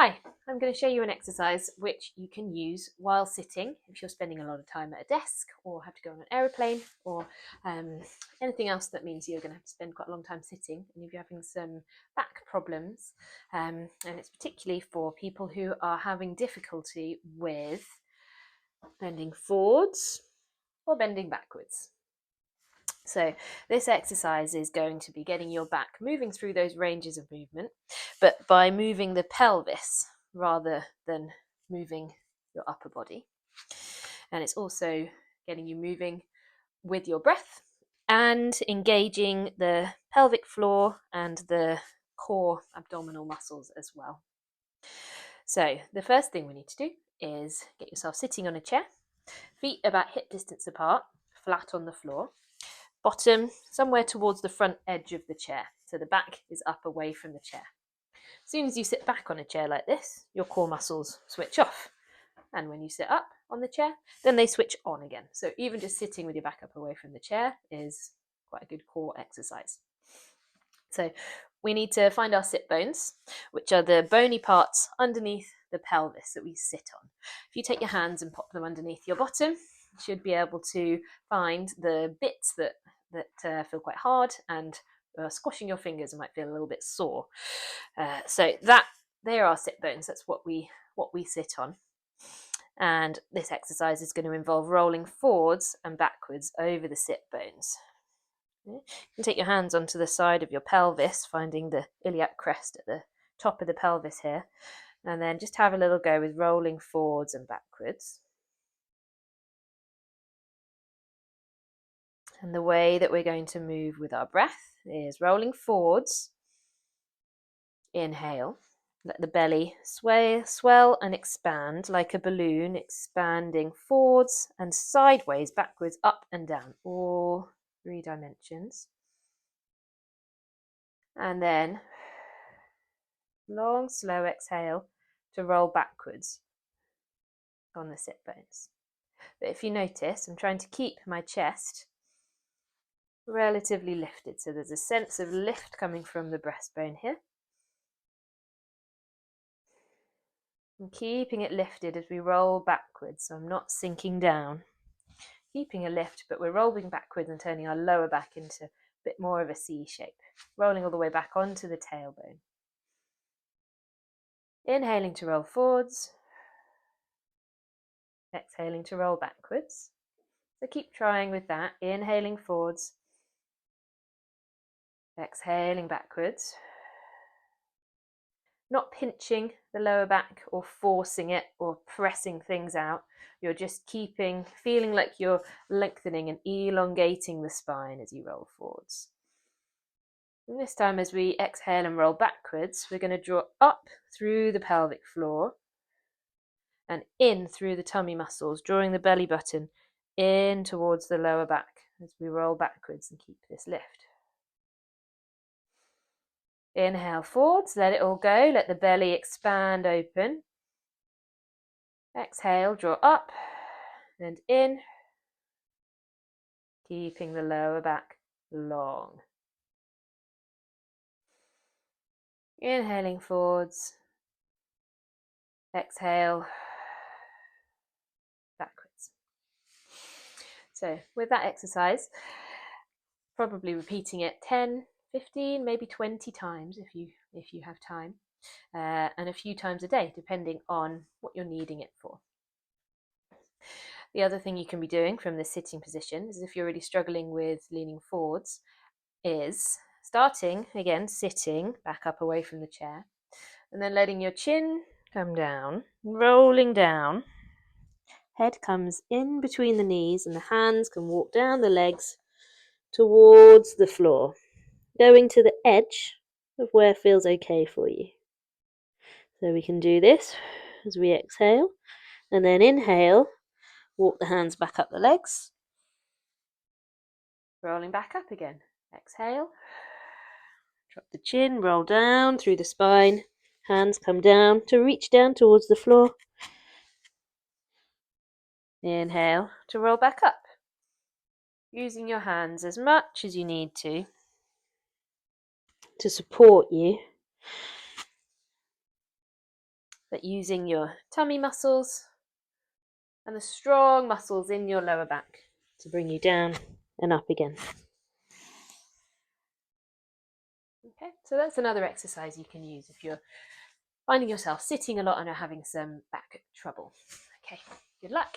Hi, I'm going to show you an exercise which you can use while sitting if you're spending a lot of time at a desk or have to go on an aeroplane or anything else that means you're going to have to spend quite a long time sitting, and if you're having some back problems, and it's particularly for people who are having difficulty with bending forwards or bending backwards. So this exercise is going to be getting your back moving through those ranges of movement, but by moving the pelvis rather than moving your upper body. And it's also getting you moving with your breath and engaging the pelvic floor and the core abdominal muscles as well. So the first thing we need to do is get yourself sitting on a chair, feet about hip distance apart, flat on the floor. Bottom somewhere towards the front edge of the chair, so the back is up away from the chair. As soon as you sit back on a chair like this, your core muscles switch off, and when you sit up on the chair, then they switch on again. So even just sitting with your back up away from the chair is quite a good core exercise. So we need to find our sit bones, which are the bony parts underneath the pelvis that we sit on. If you take your hands and pop them underneath your bottom, you should be able to find the bits that feel quite hard, and squashing your fingers might feel a little bit sore. So there are sit bones. That's what we sit on. And this exercise is going to involve rolling forwards and backwards over the sit bones. You can take your hands onto the side of your pelvis, finding the iliac crest at the top of the pelvis here, and then just have a little go with rolling forwards and backwards. And the way that we're going to move with our breath is rolling forwards. Inhale. Let the belly swell and expand like a balloon, expanding forwards and sideways, backwards, up and down, all 3 dimensions. And then long, slow exhale to roll backwards on the sit bones. But if you notice, I'm trying to keep my chest relatively lifted, so there's a sense of lift coming from the breastbone here. I'm keeping it lifted as we roll backwards, so I'm not sinking down. Keeping a lift, but we're rolling backwards and turning our lower back into a bit more of a C shape, rolling all the way back onto the tailbone. Inhaling to roll forwards, exhaling to roll backwards. So keep trying with that, inhaling forwards, exhaling backwards. Not pinching the lower back or forcing it or pressing things out. You're just feeling like you're lengthening and elongating the spine as you roll forwards. And this time, as we exhale and roll backwards, we're going to draw up through the pelvic floor and in through the tummy muscles, drawing the belly button in towards the lower back as we roll backwards and keep this lift. Inhale forwards, let it all go, let the belly expand open. Exhale, draw up and in, keeping the lower back long. Inhaling forwards, exhale, backwards. So with that exercise, probably repeating it 10, 15, maybe 20 times if you have time, and a few times a day, depending on what you're needing it for. The other thing you can be doing from this sitting position is, if you're really struggling with leaning forwards, is starting again sitting back up away from the chair, and then letting your chin come down, rolling down. Head comes in between the knees and the hands can walk down the legs towards the floor, going to the edge of where feels okay for you. So we can do this as we exhale, and then inhale, walk the hands back up the legs, rolling back up again. Exhale, drop the chin, roll down through the spine, hands come down to reach down towards the floor. Inhale to roll back up, using your hands as much as you need to support you. but using your tummy muscles and the strong muscles in your lower back to bring you down and up again. Okay, so that's another exercise you can use if you're finding yourself sitting a lot and are having some back trouble. Okay, good luck.